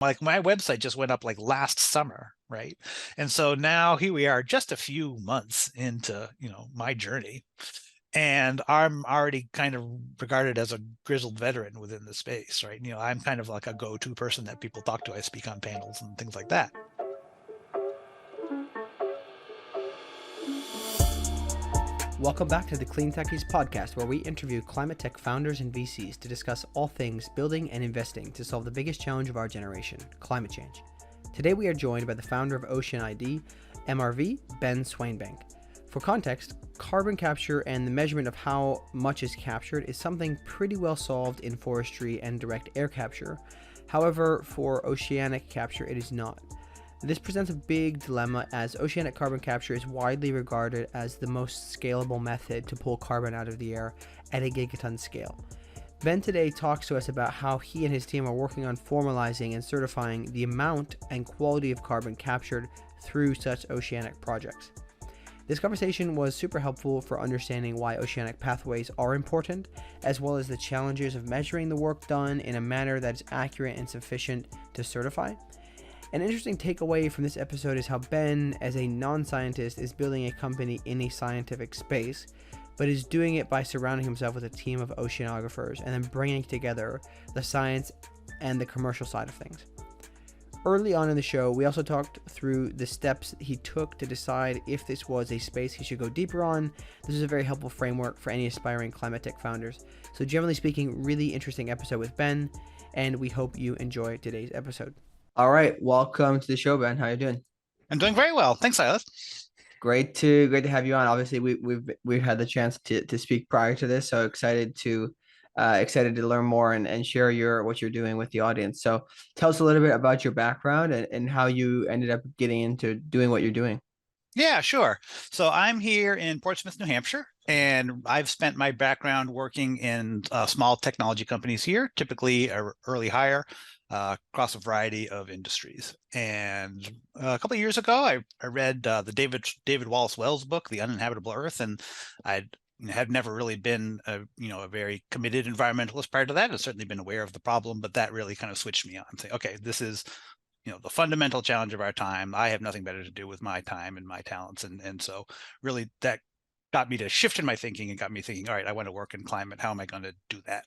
Like my website just went up like last summer, right? And so now here we are, just a few months into, my journey. And I'm already kind of regarded as a grizzled veteran within the space, right? I'm kind of like a go-to person that people talk to. I speak on panels and things like that. Welcome back to the Clean Techies podcast, where we interview climate tech founders and VCs to discuss all things building and investing to solve the biggest challenge of our generation, climate change. Today we are joined by the founder of Oceanid MRV, Ben Swainbank. For context, carbon capture and the measurement of how much is captured is something pretty well solved in forestry and direct air capture. However, for oceanic capture, it is not. This presents a big dilemma, as oceanic carbon capture is widely regarded as the most scalable method to pull carbon out of the air at a gigaton scale. Ben today talks to us about how he and his team are working on formalizing and certifying the amount and quality of carbon captured through such oceanic projects. This conversation was super helpful for understanding why oceanic pathways are important, as well as the challenges of measuring the work done in a manner that is accurate and sufficient to certify. An interesting takeaway from this episode is how Ben, as a non-scientist, is building a company in a scientific space, but is doing it by surrounding himself with a team of oceanographers and then bringing together the science and the commercial side of things. Early on in the show, we also talked through the steps he took to decide if this was a space he should go deeper on. This is a very helpful framework for any aspiring climate tech founders. So generally speaking, really interesting episode with Ben, and we hope you enjoy today's episode. All right, welcome to the show, Ben. How are you doing? I'm doing very well. Thanks, Silas. Great to have you on. Obviously, we've had the chance to speak prior to this, so excited to learn more and share what you're doing with the audience. So tell us a little bit about your background and how you ended up getting into doing what you're doing. Yeah, sure. So I'm here in Portsmouth, New Hampshire, and I've spent my background working in small technology companies here, typically early hire, across a variety of industries. And a couple of years ago, I read the David Wallace Wells book, The Uninhabitable Earth, and I had never really been a very committed environmentalist prior to that. I've certainly been aware of the problem, but that really kind of switched me on, saying, okay, this is the fundamental challenge of our time. I have nothing better to do with my time and my talents, and so really that got me to shift in my thinking and got me thinking, all right, I want to work in climate. How am I going to do that?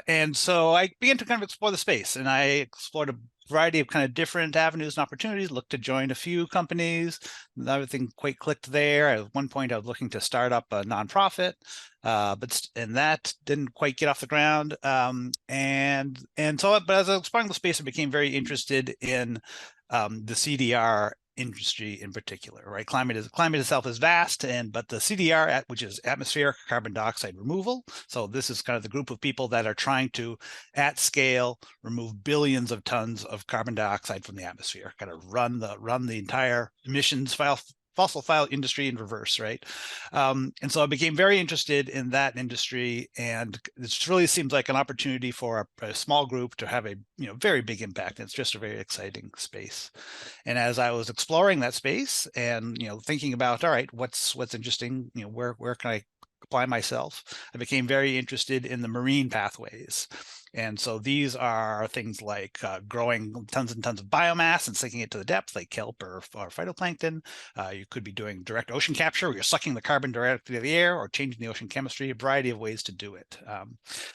And so I began to kind of explore the space, and I explored a variety of kind of different avenues and opportunities, looked to join a few companies. Everything quite clicked there. At one point, I was looking to start up a nonprofit, but that didn't quite get off the ground. But as I was exploring the space, I became very interested in the CDR industry in particular, right? Climate itself is vast, but the CDR, which is atmospheric carbon dioxide removal. So this is kind of the group of people that are trying to, at scale, remove billions of tons of carbon dioxide from the atmosphere, kind of run the entire emissions fossil fuel industry in reverse, right? And so I became very interested in that industry, and it really seems like an opportunity for a small group to have a very big impact. It's just a very exciting space. And as I was exploring that space and thinking about, all right, what's interesting, where can I apply myself, I became very interested in the marine pathways. And so these are things like growing tons and tons of biomass and sinking it to the depth, like kelp or phytoplankton. You could be doing direct ocean capture, where you're sucking the carbon directly to the air, or changing the ocean chemistry, a variety of ways to do it.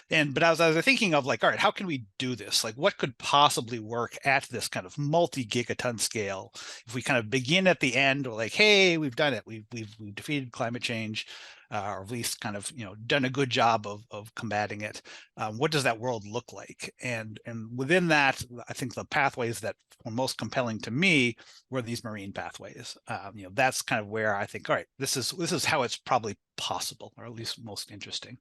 But as I was thinking of, like, all right, how can we do this? Like, what could possibly work at this kind of multi-gigaton scale? If we kind of begin at the end, we're like, hey, we've done it. We've defeated climate change. Or at least kind of done a good job of combating it. What does that world look like? And within that, I think the pathways that were most compelling to me were these marine pathways. That's kind of where I think, all right, this is how it's probably possible, or at least most interesting.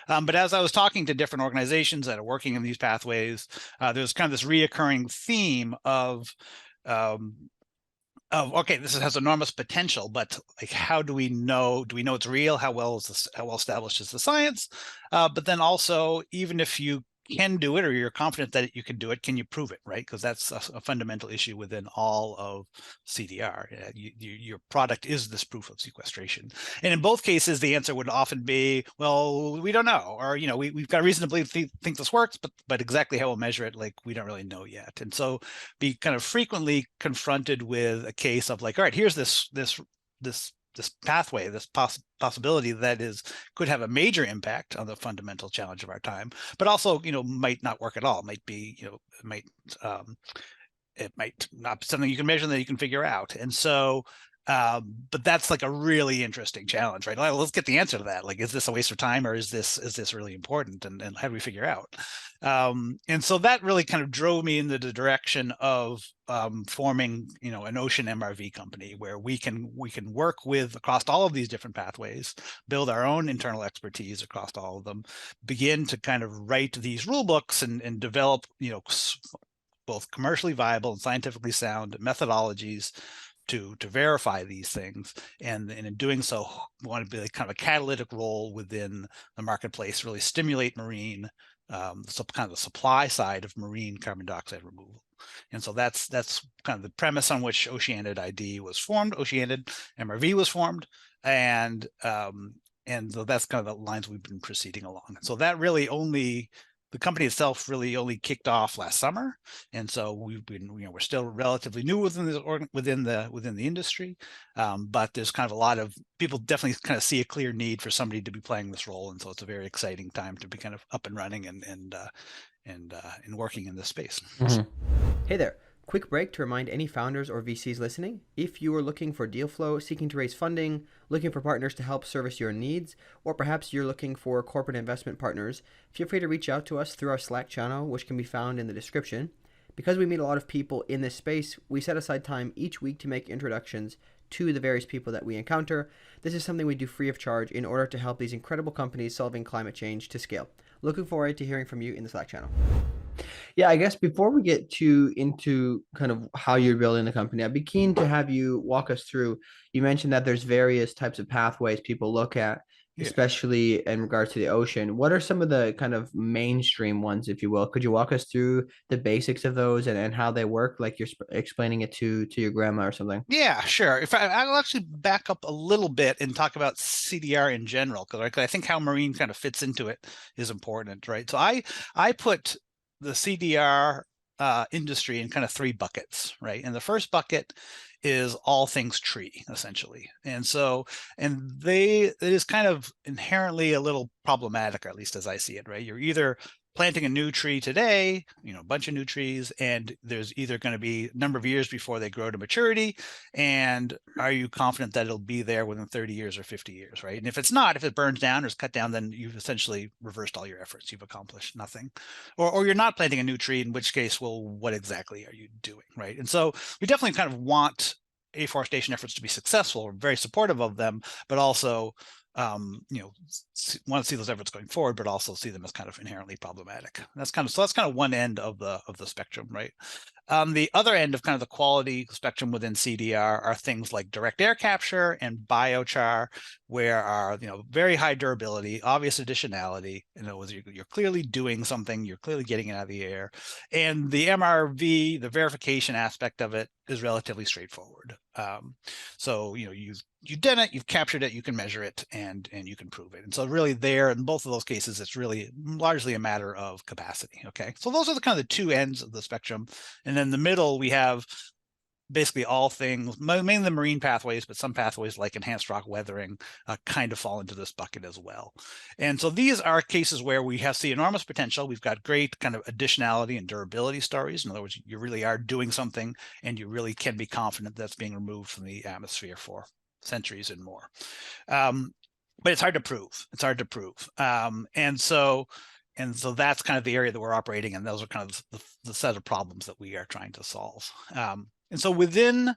But as I was talking to different organizations that are working in these pathways, there's kind of this reoccurring theme of okay, this has enormous potential, but like, how do we know? Do we know it's real? How well established is the science? But then also, even if you can do it, or you're confident that you can do it, can you prove it, right? Because that's a fundamental issue within all of CDR. Your product is this proof of sequestration. And in both cases, the answer would often be, well, we don't know, or, we've got reason to believe, think this works, but exactly how we'll measure it, like, we don't really know yet. And so be kind of frequently confronted with a case of like, all right, here's this pathway, this possibility that could have a major impact on the fundamental challenge of our time, but also, might not work at all. It might be, it might not be something you can measure that you can figure out. And so, but that's like a really interesting challenge, right? Let's get the answer to that. Like, is this a waste of time, or is this really important? And how do we figure out? And so that really kind of drove me in the direction of forming, an Ocean MRV company, where we can work with across all of these different pathways, build our own internal expertise across all of them, begin to kind of write these rule books and develop, both commercially viable and scientifically sound methodologies to verify these things, and in doing so, we want to be like kind of a catalytic role within the marketplace, really stimulate marine, kind of the supply side of marine carbon dioxide removal. And so that's kind of the premise on which Oceanid ID was formed, Oceanid MRV was formed, and so that's kind of the lines we've been proceeding along. So that really the company itself really only kicked off last summer, and so we've been, we're still relatively new within the industry, but there's kind of a lot of people definitely kind of see a clear need for somebody to be playing this role, and so it's a very exciting time to be kind of up and running and working in this space. Mm-hmm. Hey there. Quick break to remind any founders or VCs listening, if you are looking for deal flow, seeking to raise funding, looking for partners to help service your needs, or perhaps you're looking for corporate investment partners, feel free to reach out to us through our Slack channel, which can be found in the description. Because we meet a lot of people in this space, we set aside time each week to make introductions to the various people that we encounter. This is something we do free of charge in order to help these incredible companies solving climate change to scale. Looking forward to hearing from you in the Slack channel. Yeah, I guess before we get into kind of how you're building the company, I'd be keen to have you walk us through. You mentioned that there's various types of pathways people look at, especially in regards to the ocean. What are some of the kind of mainstream ones, if you will? Could you walk us through the basics of those and how they work, like you're explaining it to your grandma or something? Yeah, sure. I'll actually back up a little bit and talk about CDR in general, because I think how marine kind of fits into it is important, right? So I put the CDR industry in kind of three buckets, right? And the first bucket is all things tree, essentially. And so, it is kind of inherently a little problematic, or at least as I see it, right? You're either planting a new tree today, a bunch of new trees, and there's either going to be a number of years before they grow to maturity, and are you confident that it'll be there within 30 years or 50 years, right? And if it's not, if it burns down or is cut down, then you've essentially reversed all your efforts. You've accomplished nothing. Or you're not planting a new tree, in which case, well, what exactly are you doing, right? And so we definitely kind of want afforestation efforts to be successful. We're very supportive of them, but also want to see those efforts going forward, but also see them as kind of inherently problematic. That's kind of one end of the spectrum, right? The other end of kind of the quality spectrum within CDR are things like direct air capture and biochar, where are very high durability, obvious additionality. You're clearly doing something, you're clearly getting it out of the air, and the MRV, the verification aspect of it, is relatively straightforward. So you've done it, you've captured it, you can measure it, and you can prove it. And so really there, in both of those cases, it's really largely a matter of capacity. Okay, so those are the kind of the two ends of the spectrum. And then in the middle, we have basically all things, mainly the marine pathways, but some pathways like enhanced rock weathering kind of fall into this bucket as well. And so these are cases where we see enormous potential. We've got great kind of additionality and durability stories. In other words, you really are doing something, and you really can be confident that's being removed from the atmosphere for centuries and more. But it's hard to prove. And so that's kind of the area that we're operating in. Those are kind of the set of problems that we are trying to solve. And so within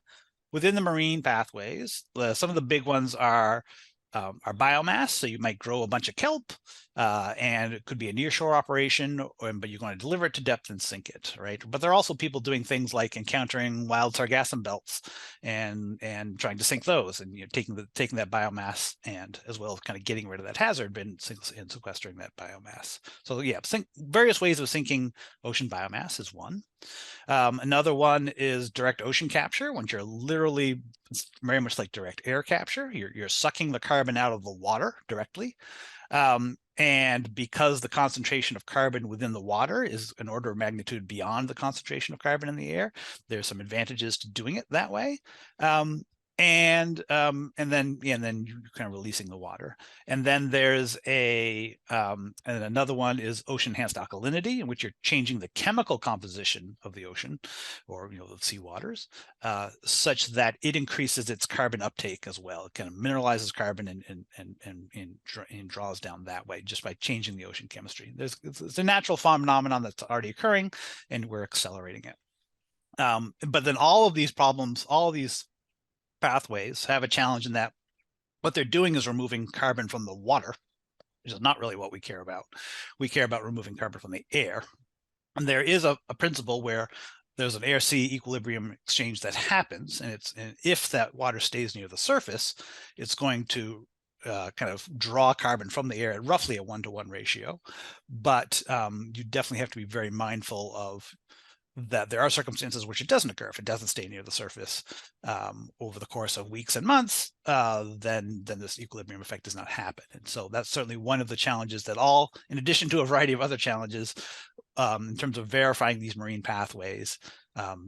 the marine pathways, some of the big ones are are biomass. So you might grow a bunch of kelp, and it could be a nearshore operation, but you're going to deliver it to depth and sink it, right? But there are also people doing things like encountering wild sargassum belts and trying to sink those, and taking that biomass, and as well as kind of getting rid of that hazard, and sequestering that biomass. So yeah, various ways of sinking ocean biomass is one. Another one is direct ocean capture, when you're literally, it's very much like direct air capture. You're sucking the carbon out of the water directly. And because the concentration of carbon within the water is an order of magnitude beyond the concentration of carbon in the air, there's some advantages to doing it that way. And then you're kind of releasing the water. And then there's and another one is ocean enhanced alkalinity, in which you're changing the chemical composition of the ocean, or the sea waters, such that it increases its carbon uptake as well. It kind of mineralizes carbon and draws down that way, just by changing the ocean chemistry. It's a natural phenomenon that's already occurring, and we're accelerating it. But then all of these problems, all of these pathways have a challenge in that what they're doing is removing carbon from the water, which is not really what we care about. We care about removing carbon from the air. And there is a principle where there's an air-sea equilibrium exchange that happens, and if that water stays near the surface, it's going to kind of draw carbon from the air at roughly a 1-to-1 ratio. But you definitely have to be very mindful of that there are circumstances which it doesn't occur. If it doesn't stay near the surface over the course of weeks and months, then this equilibrium effect does not happen. And so that's certainly one of the challenges that in addition to a variety of other challenges, in terms of verifying these marine pathways,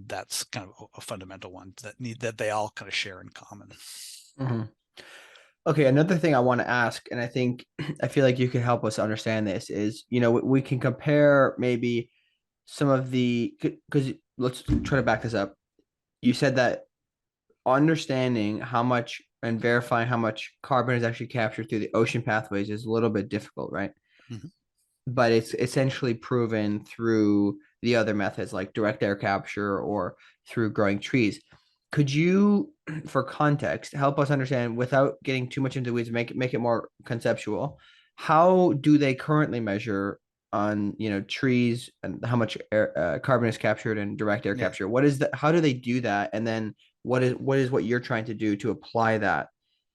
that's kind of a fundamental one that they all kind of share in common. Mm-hmm. Okay, another thing I want to ask, and I feel like you can help us understand this, is we can compare maybe some of because let's try to back this up. You said that understanding how much and verifying how much carbon is actually captured through the ocean pathways is a little bit difficult, right? Mm-hmm. But it's essentially proven through the other methods like direct air capture or through growing trees. Could you, for context, help us understand, without getting too much into weeds, make it more conceptual? How do they currently measure on trees and how much carbon is captured in direct air capture? What is that? How do they do that? And then what is what you're trying to do to apply that?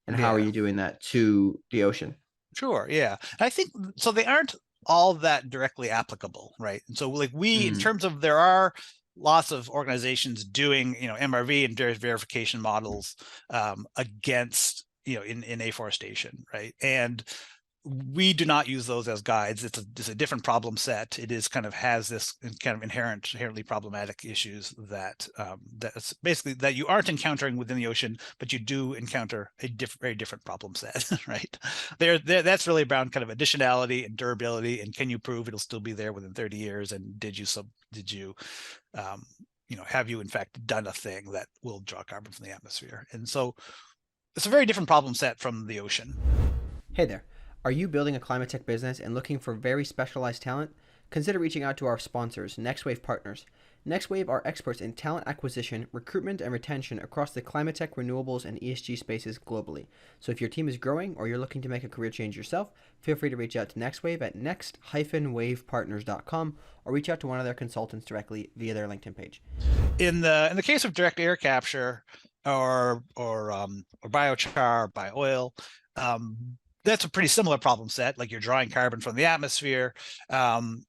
And how are you doing that to the ocean? Sure. Yeah. I think so. They aren't all that directly applicable, right? And so, like, in terms of, there are lots of organizations doing, MRV and various verification models against, in afforestation, right? And we do not use those as guides. It's a different problem set. It is kind of has this kind of inherently problematic issues that's basically that you aren't encountering within the ocean, but you do encounter a very different problem set, right? That's really around kind of additionality and durability, and can you prove it'll still be there within 30 years? And have you in fact done a thing that will draw carbon from the atmosphere? And so it's a very different problem set from the ocean. Hey there. Are you building a climate tech business and looking for very specialized talent? Consider reaching out to our sponsors, NextWave Partners. NextWave are experts in talent acquisition, recruitment, and retention across the climate tech, renewables, and ESG spaces globally. So if your team is growing or you're looking to make a career change yourself, feel free to reach out to NextWave at next-wavepartners.com or reach out to one of their consultants directly via their LinkedIn page. In the case of direct air capture or biochar, bio-oil, that's a pretty similar problem set. Like, you're drawing carbon from the atmosphere, and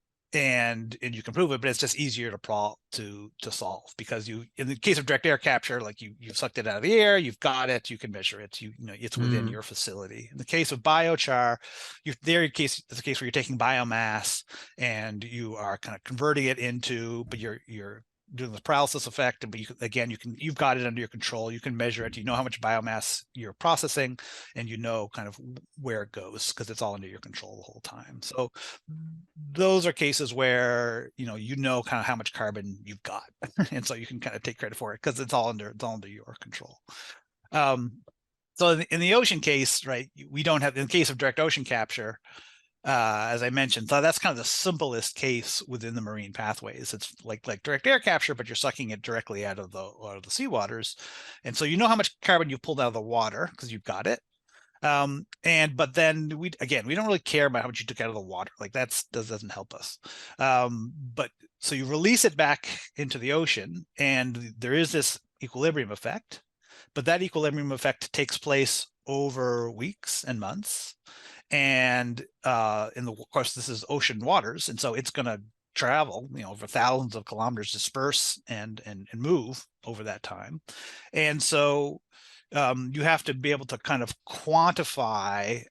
you can prove it, but it's just easier to solve, because in the case of direct air capture, like, you've sucked it out of the air, you've got it, you can measure it, it's within your facility. In the case of biochar, it's a case where you're taking biomass and you are kind of converting it into, but you're doing the paralysis effect, but you've got it under your control. You can measure it. You know how much biomass you're processing, and kind of where it goes, because it's all under your control the whole time. So those are cases where kind of how much carbon you've got, and so you can kind of take credit for it because it's all under your control. So in the ocean case, right, we don't have, in the case of direct ocean capture, as I mentioned, so that's kind of the simplest case within the marine pathways. It's like direct air capture, but you're sucking it directly out of the seawaters, and so how much carbon you pulled out of the water because you've got it. But then we don't really care about how much you took out of the water. Like that doesn't help us. But so you release it back into the ocean, and there is this equilibrium effect, but that equilibrium effect takes place over weeks and months. And of course, this is ocean waters, and so it's going to travel, over thousands of kilometers, disperse and move over that time. And so you have to be able to kind of quantify,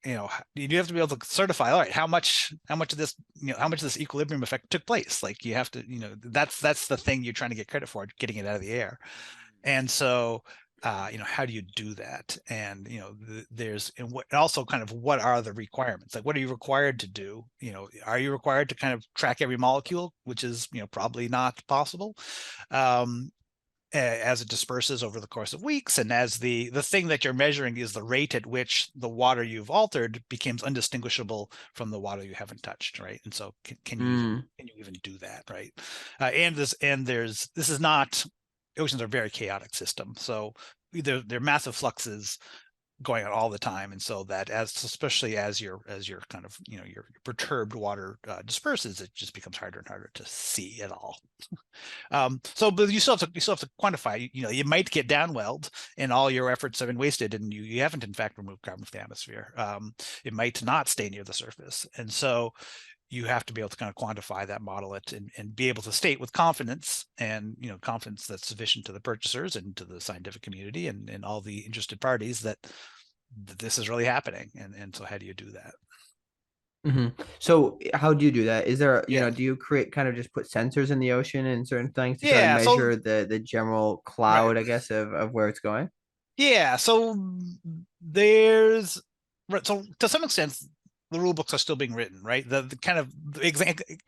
you have to be able to certify, all right, how much of this, how much of this equilibrium effect took place. Like you have to, that's the thing you're trying to get credit for, getting it out of the air. And so how do you do that? And and also kind of what are the requirements? Like what are you required to do? Are you required to kind of track every molecule, which is probably not possible, as it disperses over the course of weeks, and as the thing that you're measuring is the rate at which the water you've altered becomes undistinguishable from the water you haven't touched, right? And so can you even do that, right? This is not, oceans are a very chaotic system, so they're massive fluxes going on all the time, and so that especially as your kind of your perturbed water disperses, it just becomes harder and harder to see at all. But you still have to quantify. You might get downwelled, and all your efforts have been wasted, and you haven't in fact removed carbon from the atmosphere. It might not stay near the surface, and so you have to be able to kind of quantify that, model it, and be able to state with confidence, and confidence that's sufficient to the purchasers and to the scientific community and all the interested parties that this is really happening. And so how do you do that? So how do you do that? Is there, Yeah. do you create kind of just put sensors in the ocean and certain things to try to Yeah. So measure the general right. cloud, I guess, of where it's going? Yeah. So there's right. So to some extent, the rule books are still being written, right? The kind of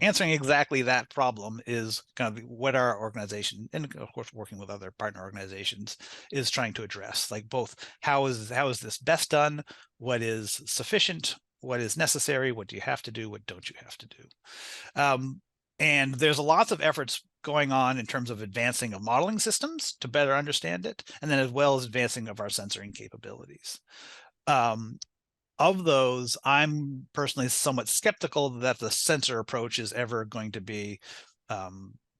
answering exactly that problem is kind of what our organization, and of course working with other partner organizations, is trying to address. Like both, how is this best done? What is sufficient? What is necessary? What do you have to do? What don't you have to do? And there's lots of efforts going on in terms of advancing of modeling systems to better understand it, and then as well as advancing of our sensoring capabilities. Of those, I'm personally somewhat skeptical that the sensor approach is ever going to be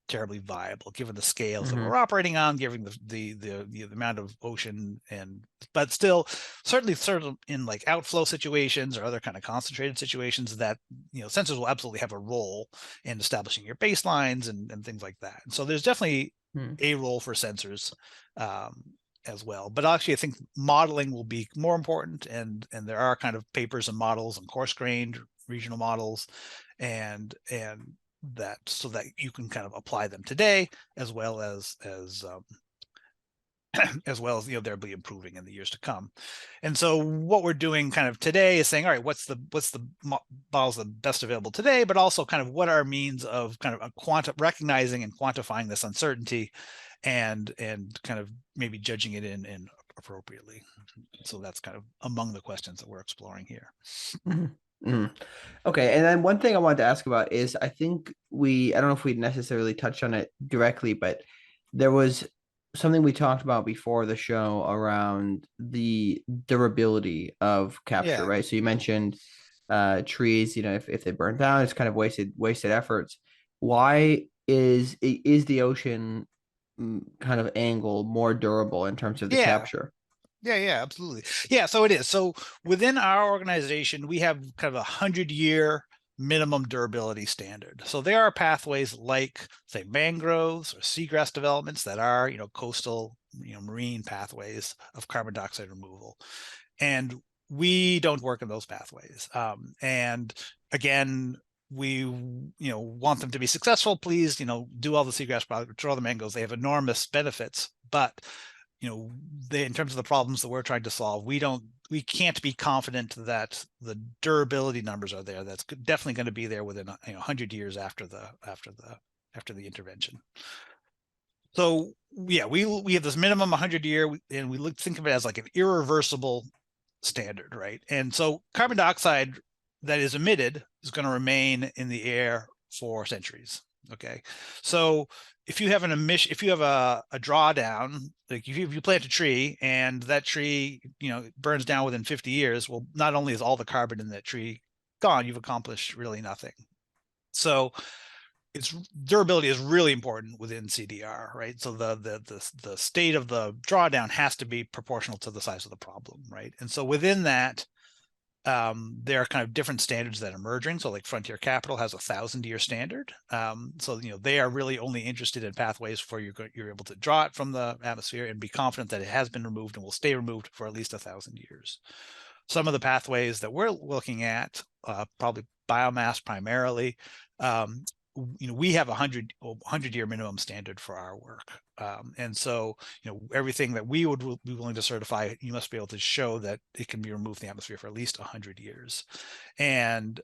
terribly viable, given the scales that we're operating on, given the amount of ocean, but still, certainly in like outflow situations or other kind of concentrated situations, that sensors will absolutely have a role in establishing your baselines and things like that. And so there's definitely a role for sensors. As well, but actually I think modeling will be more important, and there are kind of papers and models and coarse-grained regional models, and that, so that you can kind of apply them today, as well as as well as they'll be improving in the years to come. And so what we're doing kind of today is saying, all right, what's the models the best available today, but also kind of what are means of kind of recognizing and quantifying this uncertainty, and kind of maybe judging it in appropriately. So that's kind of among the questions that we're exploring here. Okay, and then one thing I wanted to ask about is, I think I don't know if we necessarily touched on it directly, but there was something we talked about before the show around the durability of capture, Yeah. right? So you mentioned trees, if they burn down, it's kind of wasted efforts. Why is the ocean kind of angle more durable in terms of the Yeah. capture? Yeah, absolutely. Yeah, so it is. So within our organization, we have kind of 100-year minimum durability standard. So there are pathways like, say, mangroves or seagrass developments that are, coastal, marine pathways of carbon dioxide removal. And we don't work in those pathways. And again, we want them to be successful. Please, do all the seagrass projects, draw the mangroves. They have enormous benefits, but in terms of the problems that we're trying to solve, we can't be confident that the durability numbers are there. That's definitely going to be there within 100 years after the intervention. So yeah, we have this minimum 100-year, and we think of it as like an irreversible standard, right? And so carbon dioxide that is emitted is going to remain in the air for centuries. Okay, so if you have an emission, if you have a drawdown, like if you plant a tree and that tree, burns down within 50 years, well, not only is all the carbon in that tree gone, you've accomplished really nothing. So its durability is really important within CDR, right? So the state of the drawdown has to be proportional to the size of the problem, right? And so within that, there are kind of different standards that are emerging. So like Frontier Capital has 1,000-year standard. So they are really only interested in pathways where you're able to draw it from the atmosphere and be confident that it has been removed and will stay removed for at least 1,000 years. Some of the pathways that we're looking at, probably biomass primarily, we have a 100-year minimum standard for our work. And so, everything that we would be willing to certify, you must be able to show that it can be removed from the atmosphere for at least 100 years. And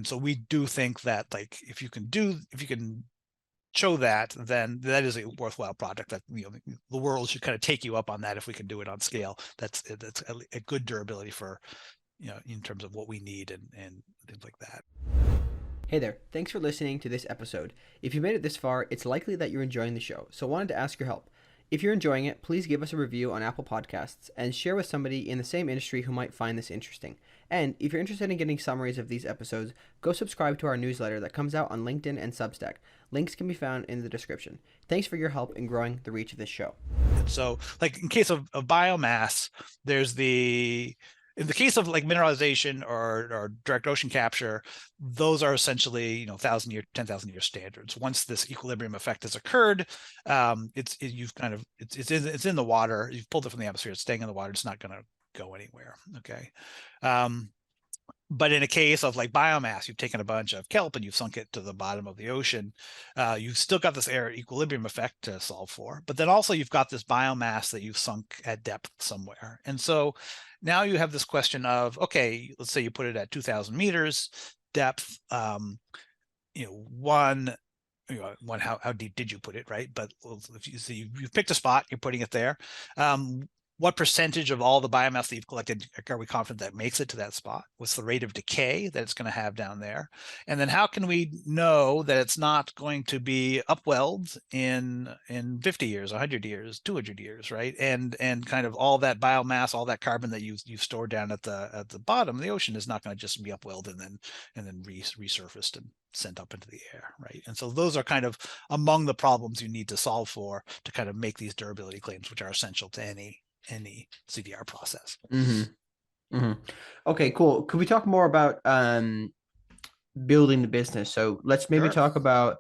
so we do think that, like, if you can show that, then that is a worthwhile product that, the world should kind of take you up on that if we can do it on scale. That's a good durability for, in terms of what we need and things like that. Hey there, thanks for listening to this episode. If you made it this far, it's likely that you're enjoying the show, so I wanted to ask your help. If you're enjoying it, please give us a review on Apple Podcasts and share with somebody in the same industry who might find this interesting. And if you're interested in getting summaries of these episodes, go subscribe to our newsletter that comes out on LinkedIn and Substack. Links can be found in the description. Thanks for your help in growing the reach of this show. So, like in case of biomass, there's in the case of like mineralization or direct ocean capture, those are essentially 1,000-year, 10,000-year standards. Once this equilibrium effect has occurred, it's in the water. You've pulled it from the atmosphere. It's staying in the water. It's not going to go anywhere. Okay. But in a case of like biomass, you've taken a bunch of kelp and you've sunk it to the bottom of the ocean. You've still got this air equilibrium effect to solve for, but then also you've got this biomass that you've sunk at depth somewhere. And so now you have this question of, okay, let's say you put it at 2,000 meters depth. One, how deep did you put it, right? But if you see, you've picked a spot, you're putting it there. What percentage of all the biomass that you've collected are we confident that makes it to that spot? What's the rate of decay that it's going to have down there? And then how can we know that it's not going to be upwelled in 50 years, 100 years, 200 years, right? And kind of all that biomass, all that carbon that you've stored down at the bottom of the ocean is not going to just be upwelled and then resurfaced and sent up into the air, right? And so those are kind of among the problems you need to solve for to kind of make these durability claims, which are essential to any CDR process. Mm-hmm. Mm-hmm. Okay, cool. Could we talk more about building the business? So let's maybe talk about,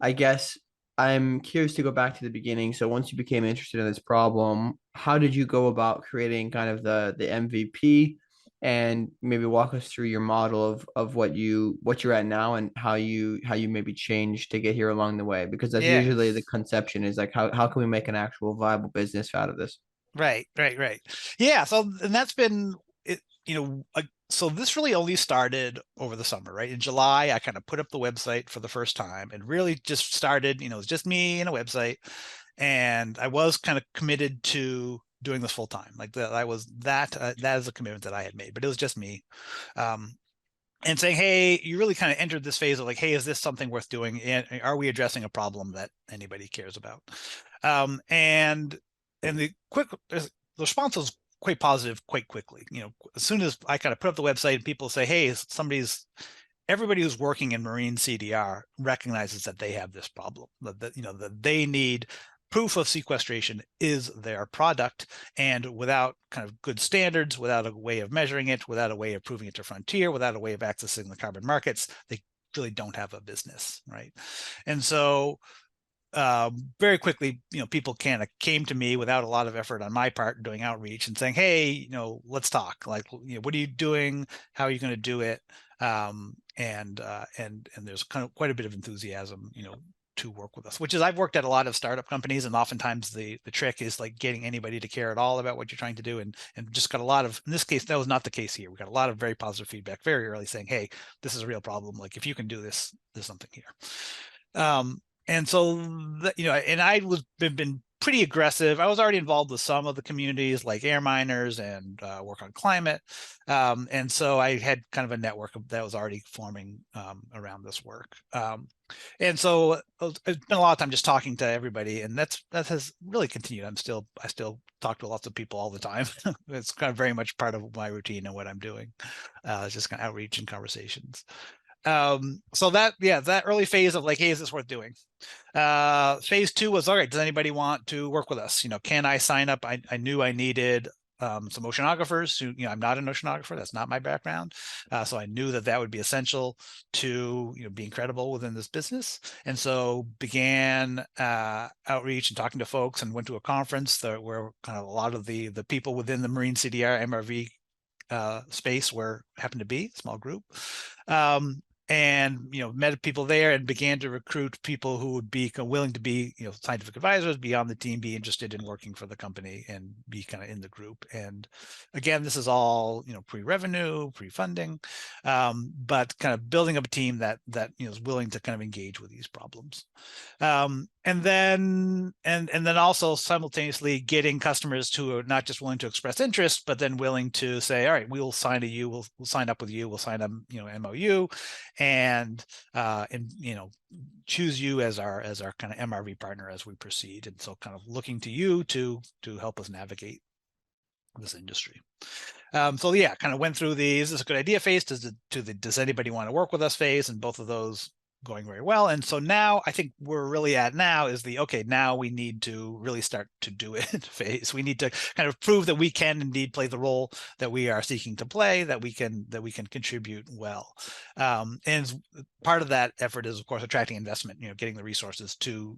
I guess I'm curious to go back to the beginning. So once you became interested in this problem, how did you go about creating kind of the MVP, and maybe walk us through your model of what you're at now and how you maybe changed to get here along the way? Because that's usually the conception, is like, how can we make an actual viable business out of this? Right. Yeah. So, and that's been it, so this really only started over the summer, right? In July, I kind of put up the website for the first time and really just started, it was just me and a website. And I was kind of committed to doing this full time. Like that is a commitment that I had made, but it was just me. And saying, hey, you really kind of entered this phase of like, hey, is this something worth doing? And are we addressing a problem that anybody cares about? And the response was quite positive quite quickly. As soon as I kind of put up the website and people say, hey, everybody who's working in marine CDR recognizes that they have this problem, that they need proof of sequestration is their product. And without kind of good standards, without a way of measuring it, without a way of proving it to Frontier, without a way of accessing the carbon markets, they really don't have a business, right? And so very quickly, people kind of came to me without a lot of effort on my part doing outreach and saying, hey, let's talk. Like, what are you doing? How are you going to do it? And there's kind of quite a bit of enthusiasm, to work with us, which is, I've worked at a lot of startup companies, and oftentimes the trick is like getting anybody to care at all about what you're trying to do. And just got a lot of, in this case, that was not the case here. We got a lot of very positive feedback very early saying, hey, this is a real problem. Like, if you can do this, there's something here. And so, and I been pretty aggressive. I was already involved with some of the communities like air miners and work on climate. And so I had kind of a network that was already forming around this work. And so I spent a lot of time just talking to everybody, and that has really continued. I still talk to lots of people all the time. It's kind of very much part of my routine and what I'm doing. It's just kind of outreach and conversations. So that early phase of like, hey, is this worth doing? Phase two was, all right, does anybody want to work with us? Can I sign up? I knew I needed some oceanographers who, I'm not an oceanographer. That's not my background. So I knew that would be essential to, being credible within this business. And so began outreach and talking to folks, and went to a conference where kind of a lot of the people within the Marine CDR MRV space happened to be a small group. And met people there and began to recruit people who would be willing to be scientific advisors, be on the team, be interested in working for the company, and be kind of in the group. And again, this is all pre-revenue, pre-funding, but kind of building up a team that is willing to kind of engage with these problems. And then also simultaneously getting customers who are not just willing to express interest, but then willing to say, all right, we'll sign we'll sign up with you, we'll sign a MOU, and choose you as our kind of MRV partner as we proceed. And so kind of looking to you to help us navigate this industry. So yeah, kind of went through the, is this a good idea phase, does anybody want to work with us phase, and both of those going very well. And so now I think we're really at now is okay, now we need to really start to do it phase. We need to kind of prove that we can indeed play the role that we are seeking to play, that we can contribute well. And part of that effort is, of course, attracting investment, getting the resources to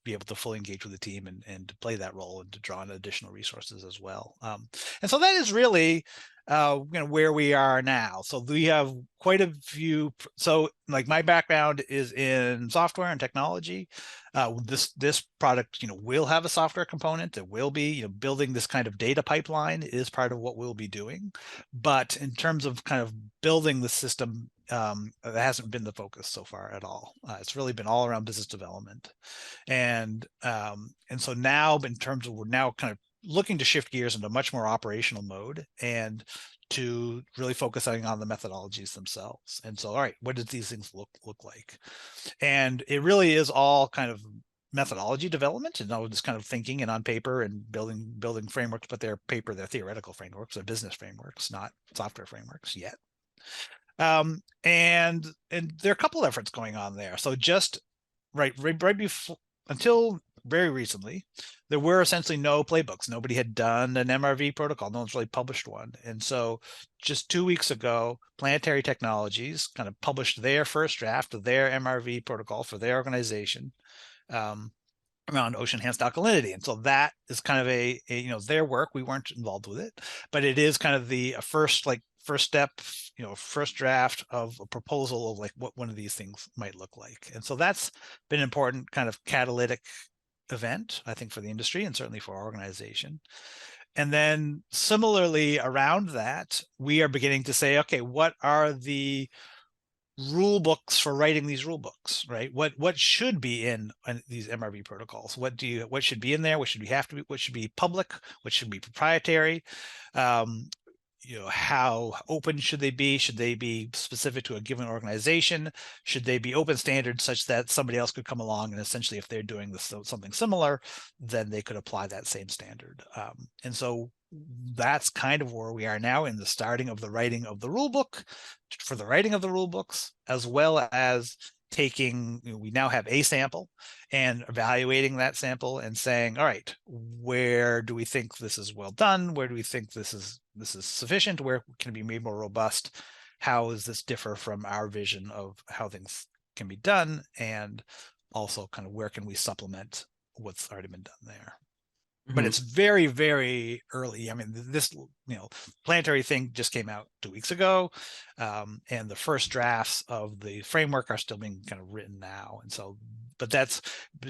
be able to fully engage with the team and to play that role and to draw in additional resources as well. And so that is really where we are now. So we have quite a few. So like my background is in software and technology. This product, will have a software component. It will be, building this kind of data pipeline is part of what we'll be doing. But in terms of kind of building the system, that hasn't been the focus so far at all. It's really been all around business development. And so now, in terms of, we're now kind of looking to shift gears into much more operational mode and to really focusing on the methodologies themselves. And so, all right, what does these things look like? And it really is all kind of methodology development, and all this kind of thinking and on paper and building frameworks, but they're theoretical frameworks, they're business frameworks, not software frameworks yet. And there are a couple efforts going on there. So just right before, until very recently, there were essentially no playbooks. Nobody had done an MRV protocol. No one's really published one. And so just 2 weeks ago, Planetary Technologies kind of published their first draft of their MRV protocol for their organization around ocean enhanced alkalinity. And so that is kind of their work. We weren't involved with it, but it is kind of the first step, first draft of a proposal of like what one of these things might look like. And so that's been an important kind of catalytic event, I think, for the industry and certainly for our organization. And then similarly around that, we are beginning to say, okay, what are the rule books for writing these rule books, right? What should be in these MRV protocols? What should be in there? What should be public? What should be proprietary? How open should they be? Should they be specific to a given organization? Should they be open standards such that somebody else could come along and essentially, if they're doing something similar, then they could apply that same standard? And so that's kind of where we are now in the starting of the writing of the rule book for the writing of the rule books, as well as taking, we now have a sample and evaluating that sample and saying, all right, where do we think this is well done? Where do we think this is sufficient? Where can it be made more robust? How does this differ from our vision of how things can be done? And also kind of where can we supplement what's already been done there? But it's very, very early. I mean, this, Planetary thing just came out 2 weeks ago, and the first drafts of the framework are still being kind of written now. And so,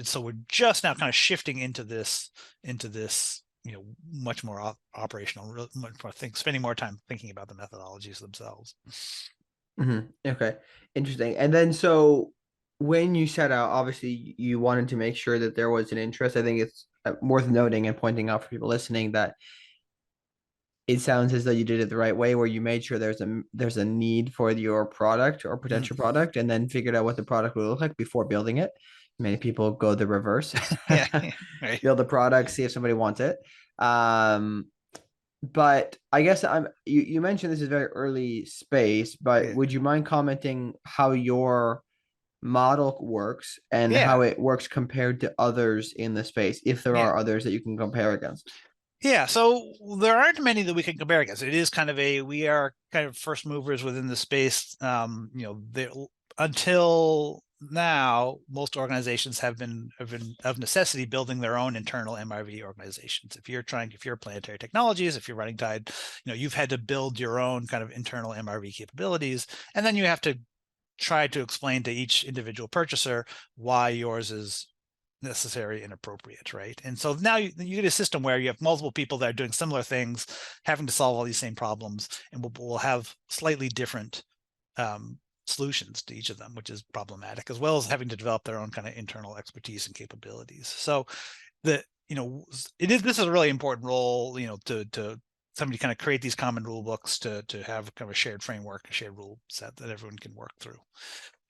so we're just now kind of shifting into this, much more operational, much more spending more time thinking about the methodologies themselves. Okay, interesting. And then so when you set out, obviously you wanted to make sure that there was an interest. I think it's worth noting and pointing out for people listening that it sounds as though you did it the right way, where you made sure there's a need for your product or Mhm. potential product, and then figured out what the product would look like before building it. Many people go the reverse, Yeah, yeah, right. build the product, see if somebody wants it. Um, but I guess you mentioned this is very early space, but Yeah, would you mind commenting how your model works and yeah. how it works compared to others in the space, if there Yeah. are others that you can compare against? Yeah, so there aren't many that we can compare against. It is kind of we are kind of first movers within the space. Until now, most organizations have been of necessity building their own internal MRV organizations. If you're planetary technologies, if you're running tide, you've had to build your own kind of internal MRV capabilities, and then you have to try to explain to each individual purchaser why yours is necessary and appropriate, right? And so now you get a system where you have multiple people that are doing similar things, having to solve all these same problems, and we'll have slightly different um, solutions to each of them, which is problematic, as well as having to develop their own kind of internal expertise and capabilities. So the this is a really important role, to somebody kind of create these common rule books to have kind of a shared framework, a shared rule set that everyone can work through.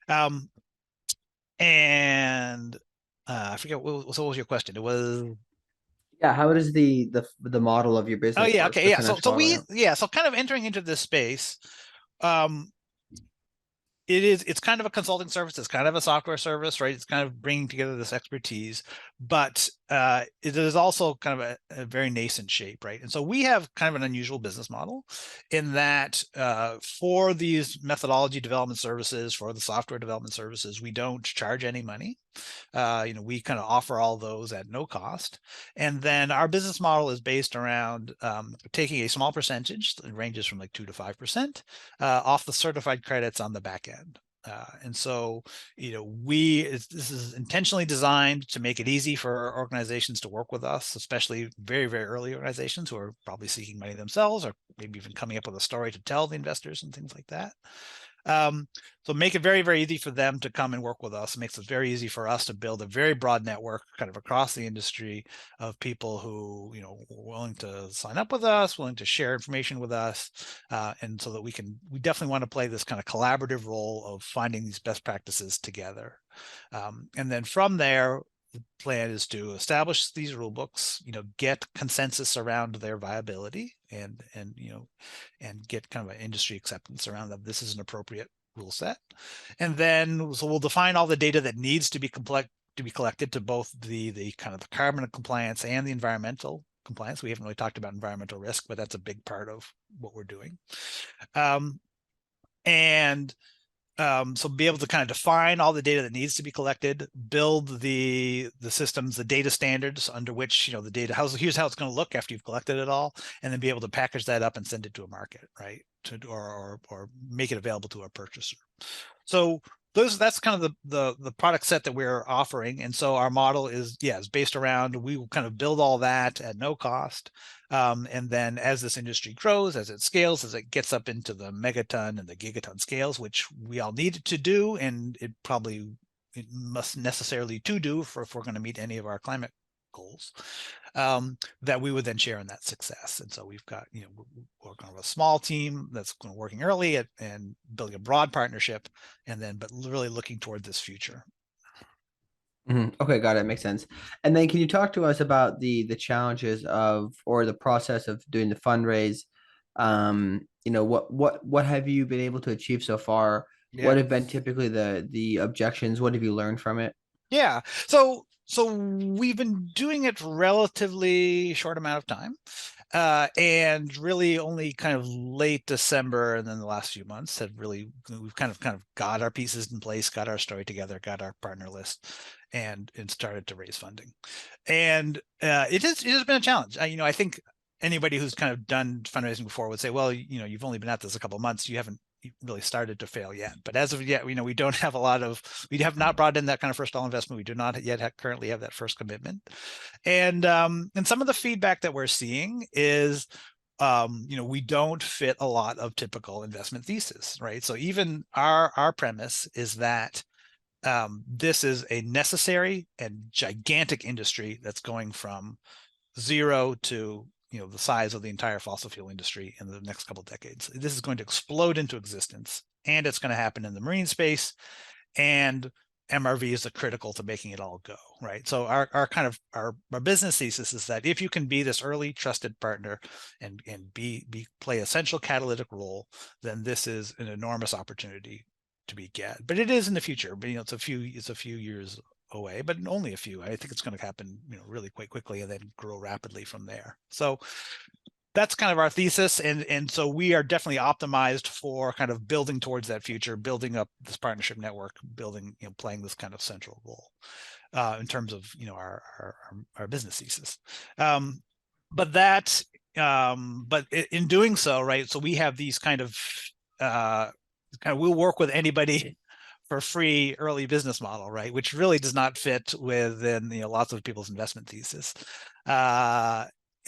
Um, and I forget what was your question. It was Yeah, how does the model of your oh business yeah, work? okay, The yeah. So financial model, yeah. so kind of entering into this space, um, it's kind of a consulting service. It's kind of a software service, right? It's kind of bringing together this expertise, but it is also kind of a very nascent shape, right? And so we have kind of an unusual business model in that for these methodology development services, for the software development services, we don't charge any money. We kind of offer all those at no cost. And then our business model is based around taking a small percentage, it ranges from like 2 to 5%, off the certified credits on the back end. And so, this is intentionally designed to make it easy for organizations to work with us, especially very, very early organizations who are probably seeking money themselves, or maybe even coming up with a story to tell the investors and things like that. Um, so make it very, very easy for them to come and work with us. It makes it very easy for us to build a very broad network kind of across the industry of people who, are willing to sign up with us, willing to share information with us. And so that we definitely want to play this kind of collaborative role of finding these best practices together. And then from there, the plan is to establish these rule books, get consensus around their viability and get kind of an industry acceptance around that this is an appropriate rule set. And then so we'll define all the data that needs to be collected to both the kind of the carbon compliance and the environmental compliance. We haven't really talked about environmental risk, but that's a big part of what we're doing. And so be able to kind of define all the data that needs to be collected, build the systems, the data standards under which, the data, here's how it's going to look after you've collected it all, and then be able to package that up and send it to a market, right? Or make it available to a purchaser. So that's kind of the product set that we're offering. And so our model is based around, we will kind of build all that at no cost. And then as this industry grows, as it scales, as it gets up into the megaton and the gigaton scales, which we all need to do, and it must necessarily to do if we're going to meet any of our climate goals, that we would then share in that success. And so we've got, we're kind of a small team that's working early and building a broad partnership, but really looking toward this future. Okay, got it. Makes sense. And then can you talk to us about the challenges of or the process of doing the fundraise? What have you been able to achieve so far? Yeah. What have been typically the objections? What have you learned from it? Yeah. So we've been doing it relatively short amount of time. And really only kind of late December and then the last few months we've kind of got our pieces in place, got our story together, got our partner list, and started to raise funding. And it has been a challenge. I think anybody who's kind of done fundraising before would say, well, you've only been at this a couple of months, you haven't really started to fail yet. But as of yet, we don't have we have not brought in that kind of first dollar investment. We do not yet currently have that first commitment. And some of the feedback that we're seeing is, we don't fit a lot of typical investment thesis, right? So even our premise is that this is a necessary and gigantic industry that's going from zero to the size of the entire fossil fuel industry in the next couple of decades. This is going to explode into existence, and it's going to happen in the marine space, and MRV is critical to making it all go, right? So our kind of our business thesis is that if you can be this early trusted partner and play a central catalytic role, then this is an enormous opportunity to be get. But it is in the future. But it's a few years away, but only a few. I think it's going to happen, really quite quickly and then grow rapidly from there. So that's kind of our thesis, and so we are definitely optimized for kind of building towards that future, building up this partnership network, building, playing this kind of central role in terms of our business thesis. But in doing so, right? So we have these kind of we'll work with anybody for free early business model, right? Which really does not fit within lots of people's investment thesis.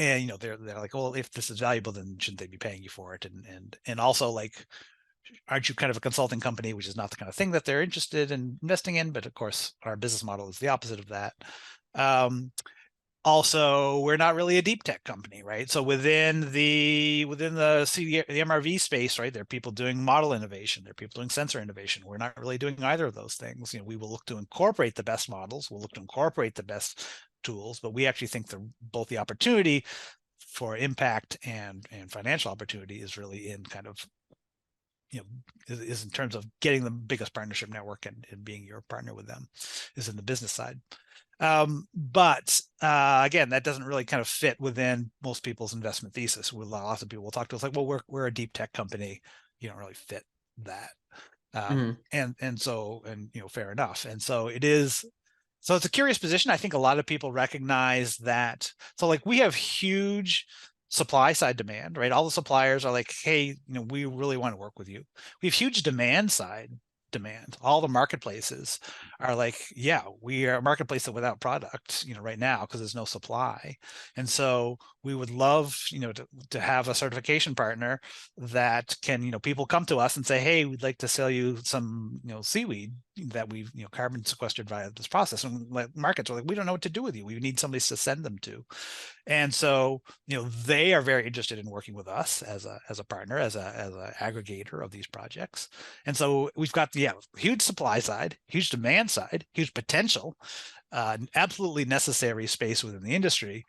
And they're like, well, if this is valuable, then shouldn't they be paying you for it? And also, like, aren't you kind of a consulting company, which is not the kind of thing that they're interested in investing in? But of course, our business model is the opposite of that. Also, we're not really a deep tech company, right? So within the CDR, the MRV space, right, there are people doing model innovation, there are people doing sensor innovation. We're not really doing either of those things. We will look to incorporate the best models, we'll look to incorporate the best tools, but we actually think both the opportunity for impact and financial opportunity is really in kind of is in terms of getting the biggest partnership network and being your partner with them, is in the business side. But again, that doesn't really kind of fit within most people's investment thesis. With lots of people will talk to us like, well, we're a deep tech company. You don't really fit that. And so fair enough. And so it is. So it's a curious position. I think a lot of people recognize that. So like we have huge supply side demand, right? All the suppliers are like, hey, we really want to work with you. We have huge demand side demand. All the marketplaces are like, yeah, we are a marketplace that without product, right now, because there's no supply. And so we would love, to have a certification partner that can, people come to us and say, hey, we'd like to sell you some, seaweed that we've, carbon sequestered via this process. And like markets are like, we don't know what to do with you. We need somebody to send them to. And so, they are very interested in working with us as a partner, as a aggregator of these projects. And so we've got huge supply side, huge demand side, huge potential, absolutely necessary space within the industry,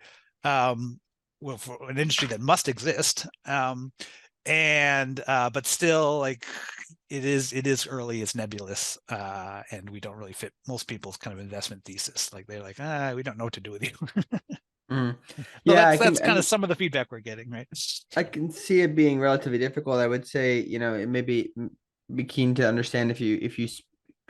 well, for an industry that must exist. But still, like, it is early, it's nebulous, and we don't really fit most people's kind of investment thesis. Like they're like, we don't know what to do with you. So Yeah, that's kind of some of the feedback we're getting, right? I can see it being relatively difficult. I would say, it may be keen to understand if you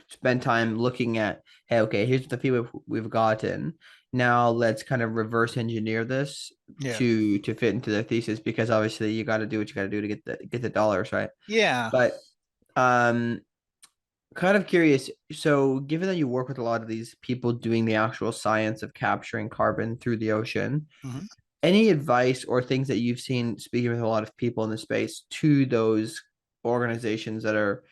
spend time looking at, hey, okay, here's the feedback we've gotten. Now let's kind of reverse engineer this Yeah. to fit into the thesis, because obviously you got to do what you got to do to get the dollars, right? Yeah. But um, kind of curious. So, given that you work with a lot of these people doing the actual science of capturing carbon through the ocean, Mm-hmm. any advice or things that you've seen speaking with a lot of people in the space to those organizations that are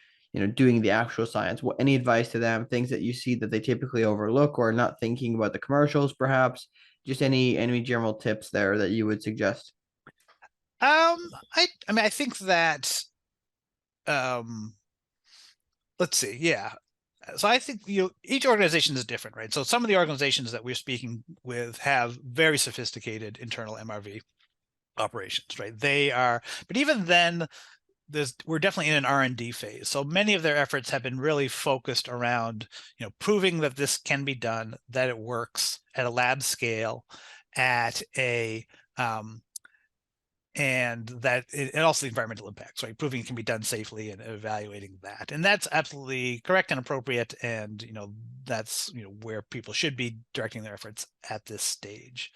doing the actual science? What, any advice to them, things that you see that they typically overlook or not thinking about the commercials, perhaps? Just any general tips there that you would suggest? I mean, I think that um let's see. Yeah. So I think each organization is different, right? So some of the organizations that we're speaking with have very sophisticated internal MRV operations, right? But even then, we're definitely in an R&D phase. So many of their efforts have been really focused around, proving that this can be done, that it works at a lab scale, at a and that and also the environmental impacts, right? Proving it can be done safely and evaluating that. And that's absolutely correct and appropriate. And, that's, where people should be directing their efforts at this stage.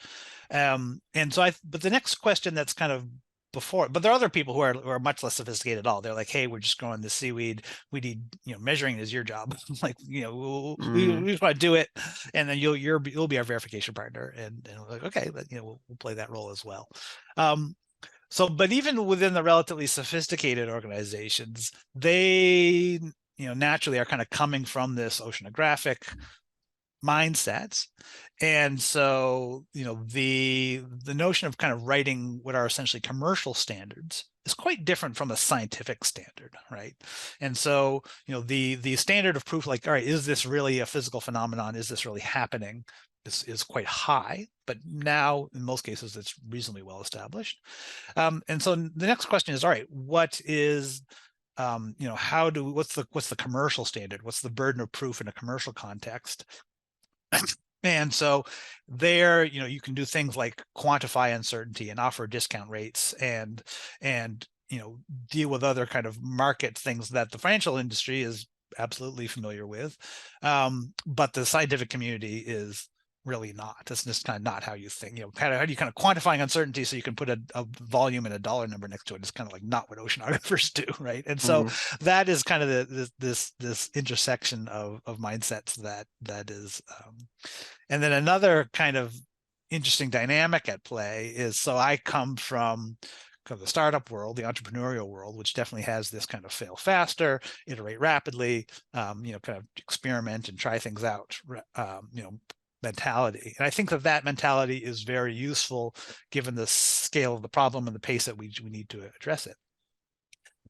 And so but the next question that's kind of but there are other people who are much less sophisticated at all. They're like, hey, we're just growing this seaweed. We need, measuring is your job. Like, we just want to do it. And then you'll be our verification partner. And we're like, okay, we'll play that role as well. But even within the relatively sophisticated organizations, they naturally are kind of coming from this oceanographic mindsets. And so, the notion of kind of writing what are essentially commercial standards is quite different from a scientific standard, right? And so, the standard of proof, like, all right, is this really a physical phenomenon? Is this really happening? Is quite high, but now in most cases it's reasonably well established. And so the next question is, all right, what is what's the commercial standard? What's the burden of proof in a commercial context? And so there, you can do things like quantify uncertainty and offer discount rates and deal with other kind of market things that the financial industry is absolutely familiar with. But the scientific community is really not. That's just kind of not how you think. How do you kind of quantifying uncertainty so you can put a volume and a dollar number next to it? It's kind of like not what oceanographers do, right? And so that is kind of this intersection of mindsets that is. And then another kind of interesting dynamic at play is, so I come from kind of the startup world, the entrepreneurial world, which definitely has this kind of fail faster, iterate rapidly, kind of experiment and try things out, mentality. And I think that mentality is very useful given the scale of the problem and the pace that we need to address it.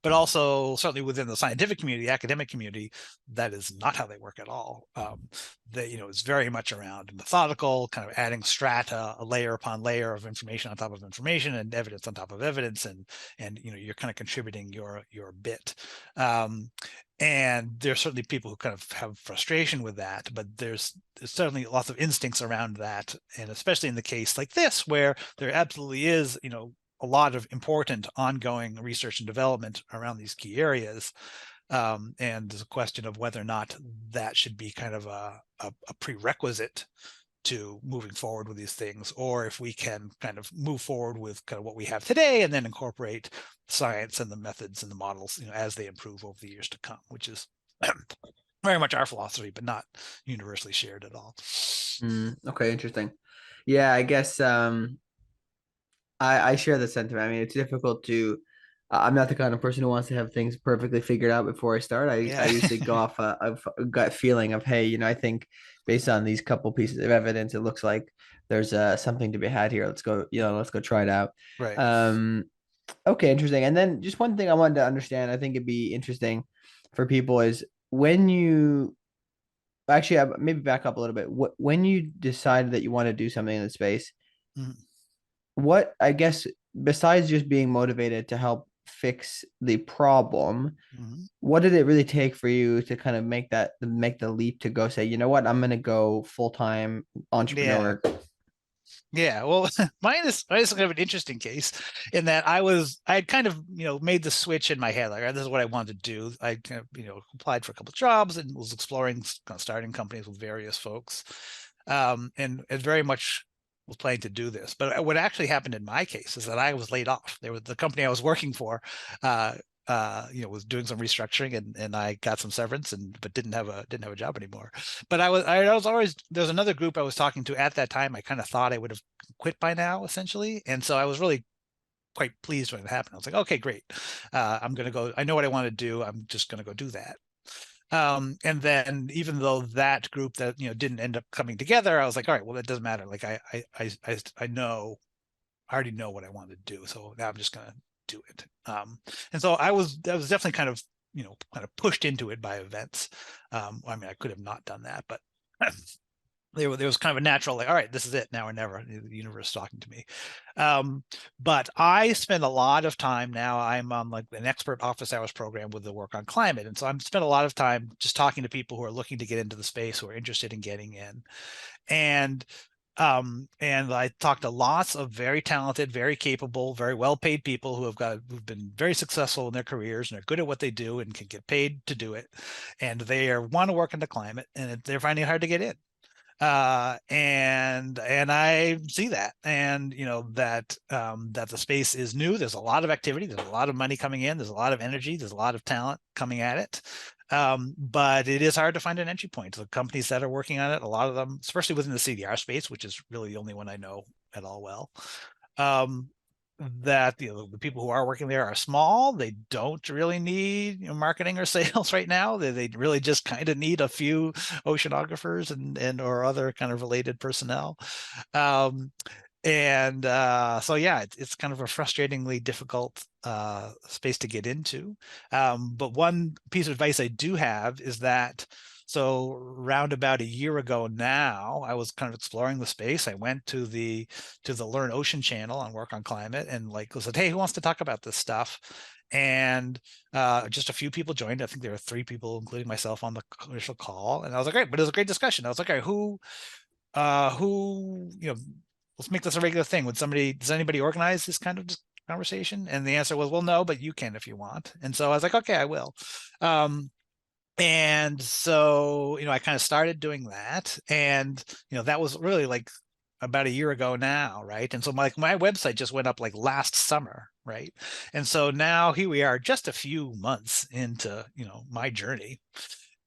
But also certainly within the scientific community, academic community, that is not how they work at all. It's very much around methodical, kind of adding strata, a layer upon layer of information on top of information and evidence on top of evidence, and you're kind of contributing your bit. And there's certainly people who kind of have frustration with that, but there's certainly lots of instincts around that, and especially in the case like this, where there absolutely is, a lot of important ongoing research and development around these key areas. And there's a question of whether or not that should be kind of a prerequisite to moving forward with these things, or if we can kind of move forward with kind of what we have today and then incorporate science and the methods and the models, as they improve over the years to come, which is very much our philosophy, but not universally shared at all. Okay, interesting. Yeah, I guess I share the sentiment. I mean, it's difficult to. I'm not the kind of person who wants to have things perfectly figured out before I start. I usually go off a gut feeling of, hey, I think based on these couple pieces of evidence, it looks like there's something to be had here. Let's go, let's go try it out. Right. Okay, interesting. And then just one thing I wanted to understand, I think it'd be interesting for people is when you actually maybe back up a little bit. When you decided that you want to do something in the space, what, I guess, besides just being motivated to help fix the problem, what did it really take for you to kind of make the leap to go say, you know what, I'm going to go full-time entrepreneur? Yeah, well, mine is kind of an interesting case in that I had kind of, made the switch in my head, like, this is what I wanted to do. I kind of, applied for a couple of jobs and was exploring kind of starting companies with various folks. And very much was planning to do this. But what actually happened in my case is that I was laid off. The company I was working for, was doing some restructuring, and I got some severance, but didn't have a job anymore. But I was always, there was another group I was talking to at that time. I kind of thought I would have quit by now, essentially, and so I was really quite pleased when it happened. I was like, okay, great. I'm gonna go. I know what I want to do. I'm just gonna go do that. And then even though that group that didn't end up coming together, I was like, all right, well, that doesn't matter. Like I know, I already know what I want to do, so now I'm just gonna do it. And so I was definitely kind of pushed into it by events. I mean, I could have not done that, but there was kind of a natural, like, all right, this is it, now or never. The universe is talking to me. But I spend a lot of time now. I'm on like an expert office hours program with the work on climate, and so I'm spent a lot of time just talking to people who are looking to get into the space, who are interested in getting in. And I talked to lots of very talented, very capable, very well-paid people who've been very successful in their careers and are good at what they do and can get paid to do it, and they want to work in the climate, and they're finding it hard to get in. And I see that, and that the space is new. There's a lot of activity. There's a lot of money coming in. There's a lot of energy. There's a lot of talent coming at it. But it is hard to find an entry point. The companies that are working on it, a lot of them, especially within the CDR space, which is really the only one I know at all well, that the people who are working there are small. They don't really need marketing or sales right now. They really just kind of need a few oceanographers and or other kind of related personnel. Um, and so yeah, it's kind of a frustratingly difficult space to get into. But one piece of advice I do have is that, so round about a year ago now, I was kind of exploring the space. I went to the Learn Ocean channel on Work on Climate, and like said, hey, who wants to talk about this stuff? And just a few people joined. I think there were 3 people, including myself, on the initial call. And I was like, great, but it was a great discussion. I was like, all right, who, let's make this a regular thing. Does anybody organize this kind of conversation? And the answer was, well, no, but you can if you want. And so I was like, okay, I will. And so, I kind of started doing that. And, that was really like about a year ago now, right? And so my website just went up like last summer, right? And so now here we are, just a few months into, my journey.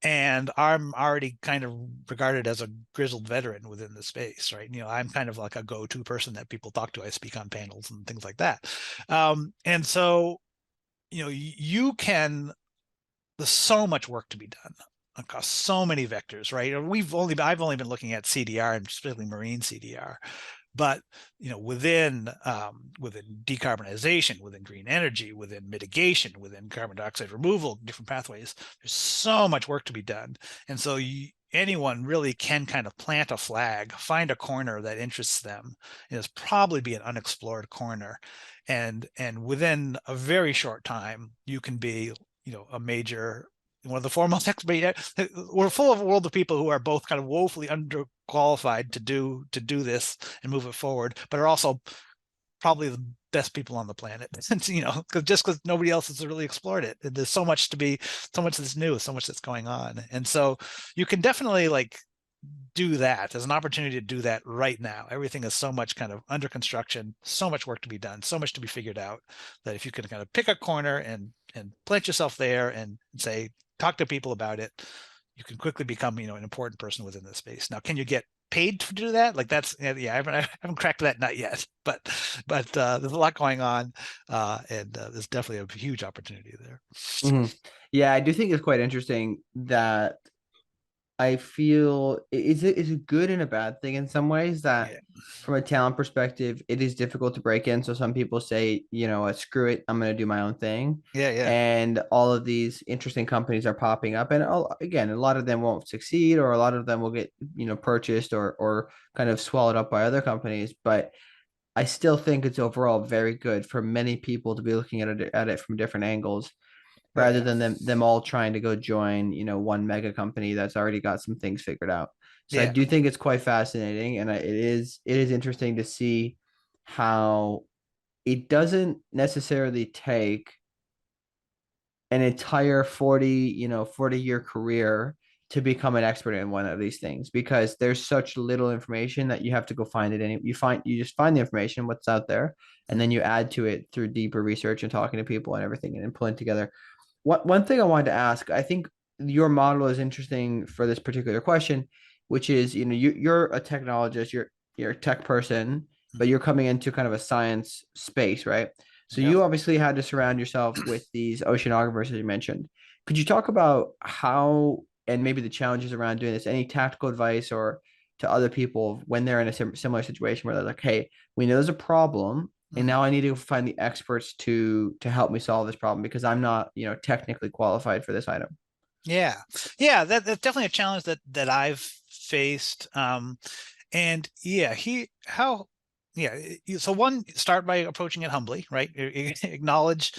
And I'm already kind of regarded as a grizzled veteran within the space, right? I'm kind of like a go-to person that people talk to. I speak on panels and things like that. And so, you can, there's so much work to be done across so many vectors, right? I've only been looking at CDR, and specifically marine CDR, but within decarbonization, within green energy, within mitigation, within carbon dioxide removal, different pathways, there's so much work to be done. And so anyone really can kind of plant a flag, find a corner that interests them. It's probably be an unexplored corner, and within a very short time you can be a major, one of the foremost experts. We're full of a world of people who are both kind of woefully underqualified to do this and move it forward, but are also probably the best people on the planet. Since because nobody else has really explored it. There's so much that's new, so much that's going on, and so you can definitely like do that. There's an opportunity to do that right now. Everything is so much kind of under construction, so much work to be done, so much to be figured out, that if you can kind of pick a corner and plant yourself there and say, talk to people about it, you can quickly become, an important person within this space. Now, can you get paid to do that? Like that's, I haven't cracked that nut yet, but there's a lot going on, and there's definitely a huge opportunity there. Mhm. Yeah, I do think it's quite interesting that I feel is a good and a bad thing in some ways that Yeah, from a talent perspective, it is difficult to break in. So some people say, screw it, I'm going to do my own thing. yeah, yeah, And all of these interesting companies are popping up. And again, a lot of them won't succeed, or a lot of them will get, purchased or kind of swallowed up by other companies. But I still think it's overall very good for many people to be looking at it from different angles yeah, rather yeah, than them all trying to go join, one mega company that's already got some things figured out. So I yeah, do think it's quite fascinating, and it is interesting to see how it doesn't necessarily take an entire 40-year career to become an expert in one of these things, because there's such little information that you have to go find it. And you just find the information, what's out there, and then you add to it through deeper research and talking to people and everything and pulling together. One thing I wanted to ask, I think your model is interesting for this particular question, which is, you're a technologist, you're a tech person, but you're coming into kind of a science space, right? So yeah. you obviously had to surround yourself with these oceanographers, as you mentioned. Could you talk about how and maybe the challenges around doing this? Any tactical advice or to other people when they're in a similar situation where they're like, "Hey, we know there's a problem, and Mhm. now I need to find the experts to help me solve this problem because I'm not, technically qualified for this item." Yeah, yeah, that's definitely a challenge that I've faced. And yeah, so one, start by approaching it humbly, right? Acknowledge,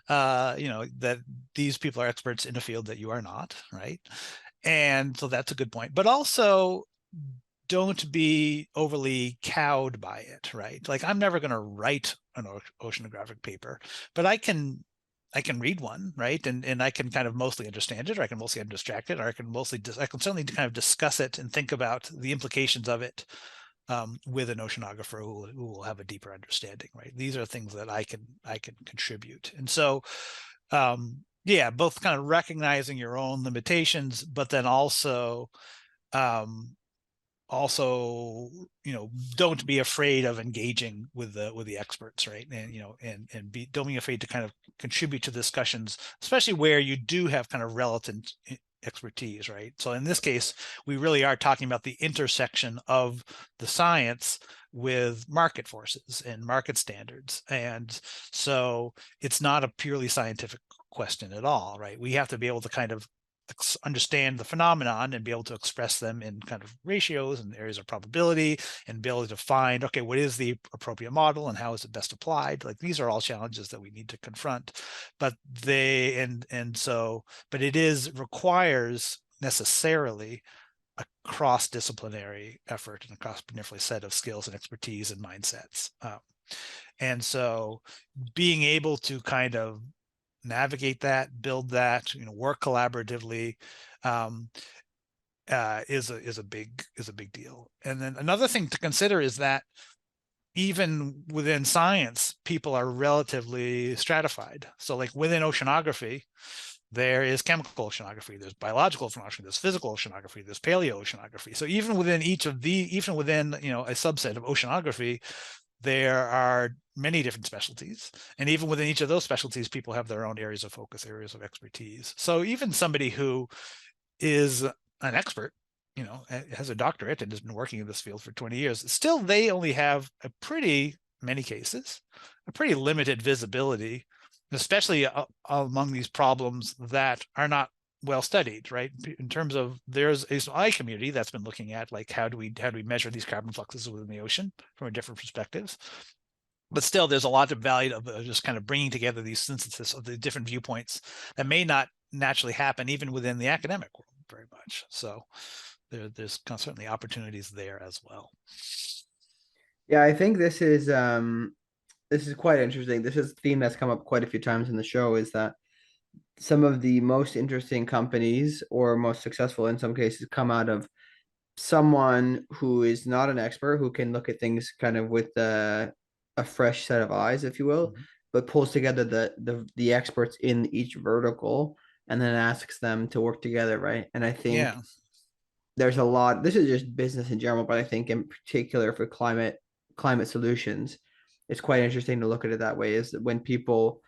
that these people are experts in a field that you are not, right? And so that's a good point. But also, don't be overly cowed by it, right? Like I'm never going to write an oceanographic paper, but I can read one, right? And I can kind of mostly understand it, or I can mostly undistract it, or I can certainly kind of discuss it and think about the implications of it, with an oceanographer who will have a deeper understanding, right? These are things that I can contribute. And so, yeah, both kind of recognizing your own limitations, but then also, um, also, don't be afraid of engaging with the experts, right? And don't be afraid to kind of contribute to discussions, especially where you do have kind of relative expertise, right? So in this case, we really are talking about the intersection of the science with market forces and market standards. And so it's not a purely scientific question at all, right? We have to be able to kind of understand the phenomenon and be able to express them in kind of ratios and areas of probability, and be able to find, okay, what is the appropriate model and how is it best applied? Like, these are all challenges that we need to confront, but but it requires necessarily a cross-disciplinary effort and a cross-disciplinary set of skills and expertise and mindsets. And so being able to kind of navigate that, build that, work collaboratively, is a big deal. And then another thing to consider is that even within science, people are relatively stratified. So like within oceanography, there is chemical oceanography, there's biological oceanography, there's physical oceanography, there's paleooceanography. So even within even within a subset of oceanography, there are many different specialties, and even within each of those specialties, people have their own areas of focus, areas of expertise. So even somebody who is an expert, has a doctorate and has been working in this field for 20 years, still they only have many cases, a pretty limited visibility, especially among these problems that are not well studied, right? In terms of, there's a SI community that's been looking at, like, how do we measure these carbon fluxes within the ocean from a different perspectives. But still, there's a lot of value of just kind of bringing together these synthesis of the different viewpoints that may not naturally happen even within the academic world very much. So there's certainly opportunities there as well. Yeah, I think this is quite interesting. This is a theme that's come up quite a few times in the show, is that some of the most interesting companies, or most successful in some cases, come out of someone who is not an expert, who can look at things kind of with a fresh set of eyes, if you will, Mhm. but pulls together the experts in each vertical and then asks them to work together, right? And I think Yeah. there's a lot. This is just business in general, but I think in particular for climate solutions, it's quite interesting to look at it that way. Is that when people,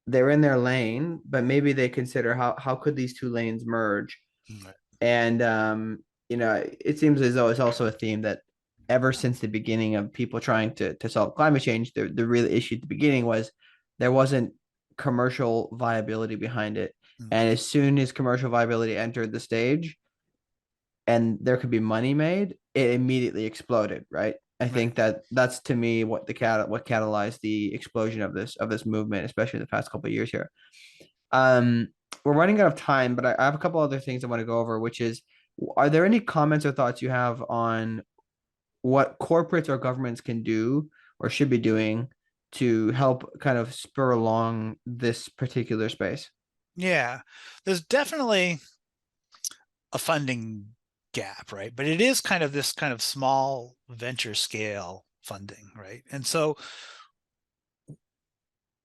they're in their lane, but maybe they consider how could these two lanes merge. Right. And it seems as though it's also a theme that ever since the beginning of people trying to solve climate change, the real issue at the beginning was there wasn't commercial viability behind it. And as soon as commercial viability entered the stage and there could be money made, it immediately exploded, right? I Right. think that's to me what what catalyzed the explosion of this movement, especially in the past couple of years here. Um, we're running out of time, but I have a couple other things I want to go over, which is, are there any comments or thoughts you have on what corporates or governments can do or should be doing to help kind of spur along this particular space? Yeah, there's definitely a funding gap, right? But it is kind of this kind of small venture scale funding, right? And so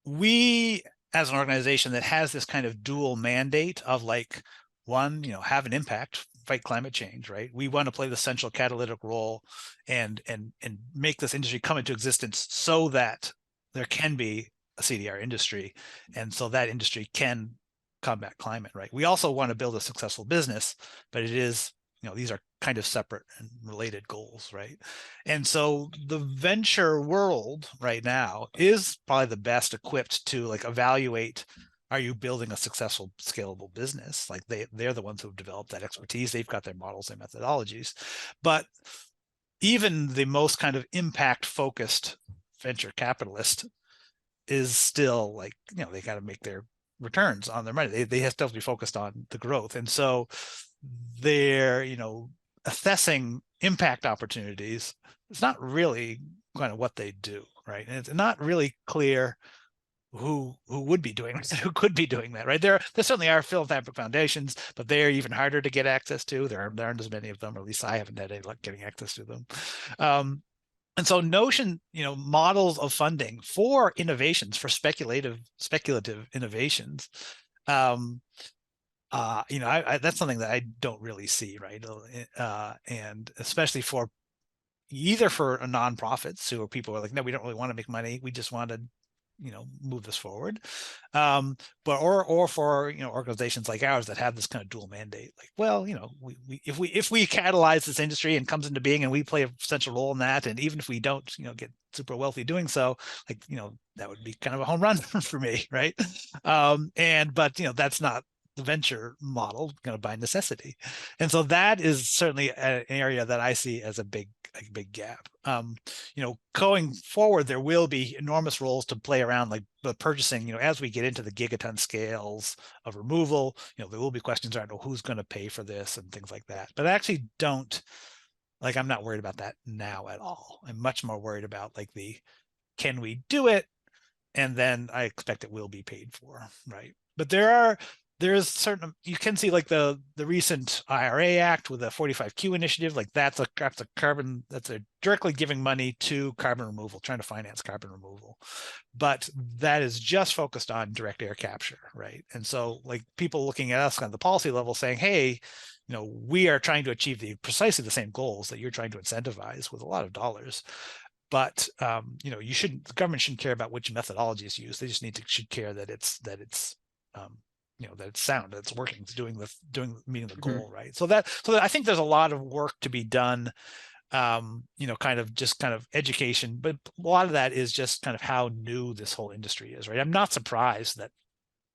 we, as an organization that has this kind of dual mandate of, like, one, have an impact, fight climate change, right? We want to play the central catalytic role and make this industry come into existence so that there can be a CDR industry, and so that industry can combat climate, right? We also want to build a successful business, but it is, these are kind of separate and related goals, right? And so the venture world right now is probably the best equipped to, like, evaluate, are you building a successful scalable business? Like, they're the ones who've developed that expertise, they've got their models and methodologies. But even the most kind of impact focused venture capitalist is still, like, they got to make their returns on their money. They have to be focused on the growth. And so they're, assessing impact opportunities. It's not really kind of what they do, right? And it's not really clear who would be doing who could be doing that, right? There certainly are philanthropic foundations, but they're even harder to get access to. There aren't as many of them, or at least I haven't had any luck getting access to them. And so models of funding for innovations, for speculative innovations, that's something that I don't really see, right? And especially for either for a nonprofits who are people who are like, no, we don't really want to make money. We just want to, move this forward. But or for organizations like ours that have this kind of dual mandate, like, well, if we catalyze this industry and comes into being and we play a central role in that, and even if we don't, get super wealthy doing so, like, that would be kind of a home run for me, right? But that's not the venture model, by necessity. And so that is certainly an area that I see as a big gap. Going forward, there will be enormous roles to play around, like the purchasing, as we get into the gigaton scales of removal, there will be questions around, well, who's going to pay for this and things like that. But I actually don't, like, I'm not worried about that now at all. I'm much more worried about like can we do it? And then I expect it will be paid for, right? But there's certain, you can see like the recent IRA Act with the 45Q initiative, like that's a directly giving money to carbon removal, trying to finance carbon removal. But that is just focused on direct air capture, right? And so like people looking at us on the policy level saying, hey, we are trying to achieve precisely the same goals that you're trying to incentivize with a lot of dollars. But the government shouldn't care about which methodology is used. They just should care that it's that it's sound, that it's working, it's meeting the goal, right? So I think there's a lot of work to be done, kind of education, but a lot of that is just kind of how new this whole industry is, right? I'm not surprised that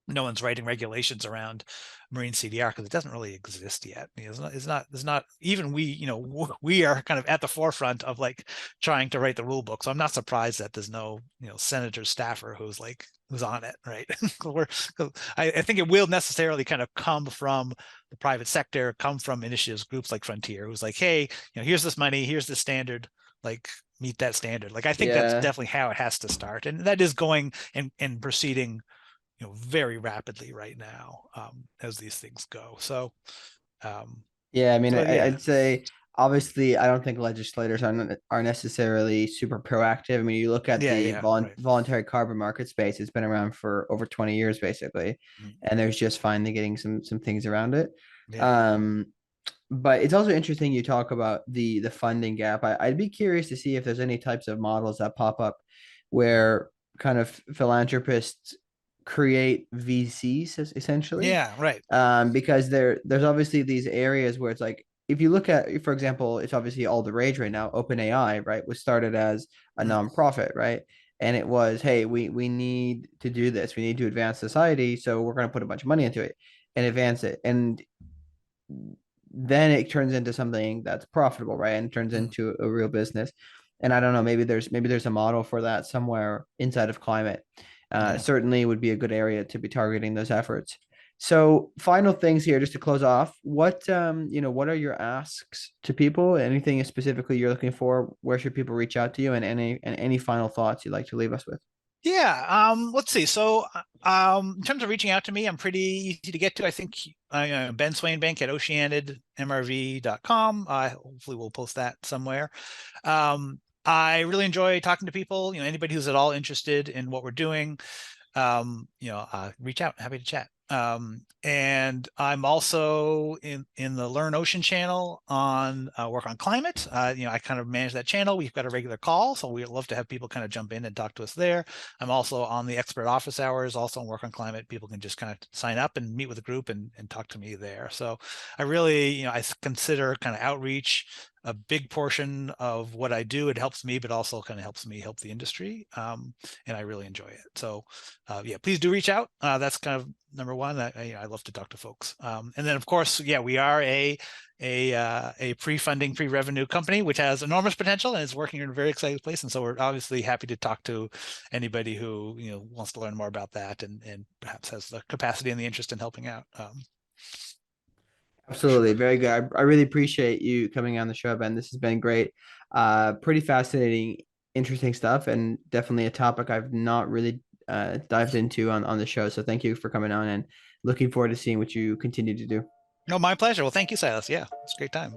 no one's writing regulations around marine CDR because it doesn't really exist yet. It's not even we are kind of at the forefront of like trying to write the rule book. So I'm not surprised that there's no, senator staffer who's on it, right? I think it will necessarily kind of come from the private sector, come from initiatives, groups like Frontier, who's like, hey, here's this money, here's the standard, like meet that standard. Like I think that's Yeah. definitely how it has to start, and that is going and proceeding very rapidly right now, as these things go. So, Yeah, I mean, yeah, I'd say obviously I don't think legislators are necessarily super proactive. I mean, you look at the yeah, right. voluntary carbon market space; it's been around for over 20 years, basically, Mm. and there's just finally getting some things around it. Yeah, Um, but it's also interesting you talk about the funding gap. I'd be curious to see if there's any types of models that pop up where kind of philanthropists create VCs essentially, yeah, right. because there's obviously these areas where it's like if you look at, for example, it's obviously all the rage right now. OpenAI, right, was started as a Mm. nonprofit, right? And it was, hey, we need to do this. We need to advance society, so we're going to put a bunch of money into it and advance it. And then it turns into something that's profitable, right? And turns Mm. into a real business. And I don't know, maybe there's a model for that somewhere inside of climate. Yeah. Certainly would be a good area to be targeting those efforts. So final things here, just to close off. What are your asks to people? Anything specifically you're looking for? Where should people reach out to you? And any final thoughts you'd like to leave us with? Yeah. Let's see. So, in terms of reaching out to me, I'm pretty easy to get to. I think Ben Swainbank at Oceanid MRV.com. Hopefully we'll post that somewhere. I really enjoy talking to people, anybody who's at all interested in what we're doing. Reach out. Happy to chat. And I'm also in the Learn Ocean channel on Work on Climate. I kind of manage that channel. We've got a regular call, so we'd love to have people kind of jump in and talk to us there. I'm also on the expert office hours, also on Work on Climate. People can just kind of sign up and meet with a group and talk to me there. So I really, I consider kind of outreach a big portion of what I do. It helps me, but also kind of helps me help the industry. And I really enjoy it. So yeah, please do reach out. That's kind of number one. I love to talk to folks. And then of course, yeah, we are a pre-funding, pre-revenue company, which has enormous potential and is working in a very exciting place. And so we're obviously happy to talk to anybody who wants to learn more about that and perhaps has the capacity and the interest in helping out. For Absolutely. sure. Very good. I really appreciate you coming on the show, Ben. This has been great. Pretty fascinating, interesting stuff, and definitely a topic I've not really dived into on the show. So thank you for coming on and looking forward to seeing what you continue to do. No, my pleasure. Well, thank you, Silas. Yeah, it's a great time.